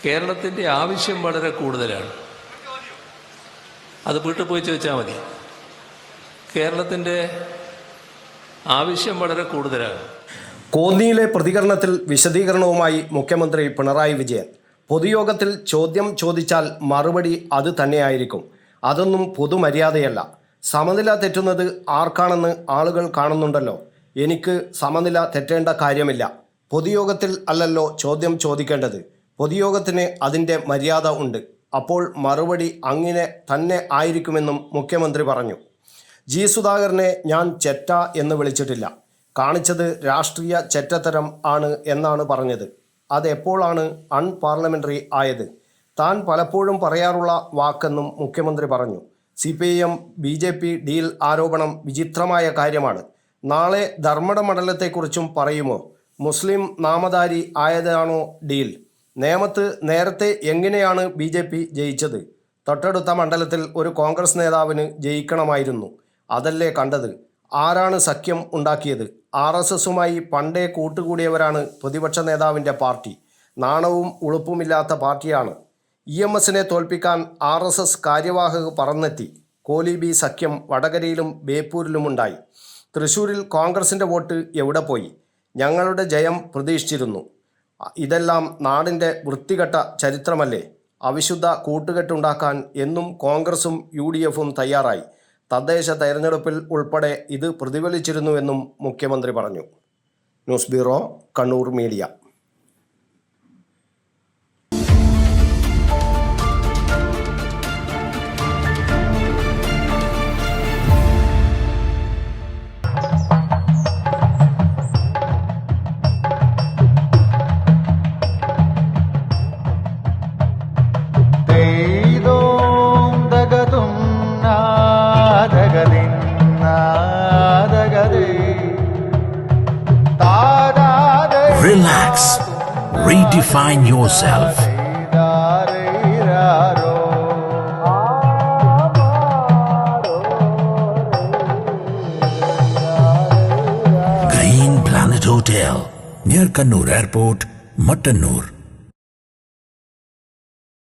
കേരളത്തിൻ്റെ ആവശ്യം വളരെ കൂടുതലാണ്. അത് വീട്ടിൽ പോയി ചോദിച്ചാൽ മതി. കേരളത്തിൻ്റെ ആവശ്യം വളരെ കൂടുതലാണ്. കോന്നിയിലെ പ്രതികരണത്തിൽ വിശദീകരണവുമായി മുഖ്യമന്ത്രി പിണറായി വിജയൻ. പൊതുയോഗത്തിൽ ചോദ്യം ചോദിച്ചാൽ മറുപടി അത് തന്നെയായിരിക്കും. അതൊന്നും പൊതുമര്യാദയല്ല. സമനില തെറ്റുന്നത് ആർക്കാണെന്ന് ആളുകൾ കാണുന്നുണ്ടല്ലോ. എനിക്ക് സമനില തെറ്റേണ്ട കാര്യമില്ല. പൊതുയോഗത്തിൽ അല്ലല്ലോ ചോദ്യം ചോദിക്കേണ്ടത്. പൊതുയോഗത്തിന് അതിൻ്റെ മര്യാദ ഉണ്ട്. അപ്പോൾ മറുപടി അങ്ങനെ തന്നെ ആയിരിക്കുമെന്നും മുഖ്യമന്ത്രി പറഞ്ഞു. ജി സുധാകരനെ ഞാൻ ചെറ്റ എന്ന് വിളിച്ചിട്ടില്ല. കാണിച്ചത് രാഷ്ട്രീയ ചെറ്റത്തരം ആണ് എന്നാണ് പറഞ്ഞത്. അതെപ്പോഴാണ് അൺപാർലമെൻ്ററി ആയത്? താൻ പലപ്പോഴും പറയാറുള്ള വാക്കെന്നും മുഖ്യമന്ത്രി പറഞ്ഞു. CPIM BJP ഡീൽ ആരോപണം വിചിത്രമായ കാര്യമാണ്. നാളെ ധർമ്മട മണ്ഡലത്തെക്കുറിച്ചും പറയുമോ? മുസ്ലിം നാമധാരി ആയതാണോ ഡീൽ? നേമത്ത് നേരത്തെ എങ്ങനെയാണ് BJP ജയിച്ചത്? തൊട്ടടുത്ത മണ്ഡലത്തിൽ ഒരു കോൺഗ്രസ് നേതാവിന് ജയിക്കണമായിരുന്നു. അതല്ലേ കണ്ടത്? ആരാണ് സഖ്യം ഉണ്ടാക്കിയത്? RSSുമായി പണ്ടേ കൂട്ടുകൂടിയവരാണ് പ്രതിപക്ഷ നേതാവിൻ്റെ പാർട്ടി. നാണവും ഉളുപ്പുമില്ലാത്ത പാർട്ടിയാണ്. EMSനെ തോൽപ്പിക്കാൻ RSS കാര്യവാഹക് പറന്നെത്തി. കോലി സഖ്യം വടകരയിലും ബേപ്പൂരിലുമുണ്ടായി. തൃശ്ശൂരിൽ കോൺഗ്രസിൻ്റെ വോട്ട് എവിടെ പോയി? ഞങ്ങളുടെ ജയം പ്രതീക്ഷിച്ചിരുന്നു. ഇതെല്ലാം നാടിൻ്റെ വൃത്തികെട്ട ചരിത്രമല്ലേ? അവിശുദ്ധ കൂട്ടുകെട്ടുണ്ടാക്കാൻ എന്നും കോൺഗ്രസും UDFും തയ്യാറായി. തദ്ദേശ തെരഞ്ഞെടുപ്പിൽ ഉൾപ്പെടെ ഇത് പ്രതിഫലിച്ചിരുന്നുവെന്നും മുഖ്യമന്ത്രി പറഞ്ഞു. News bureau, Kannur media. Relax. Redefine yourself. Green Planet Hotel near Kannur Airport, Mattannur.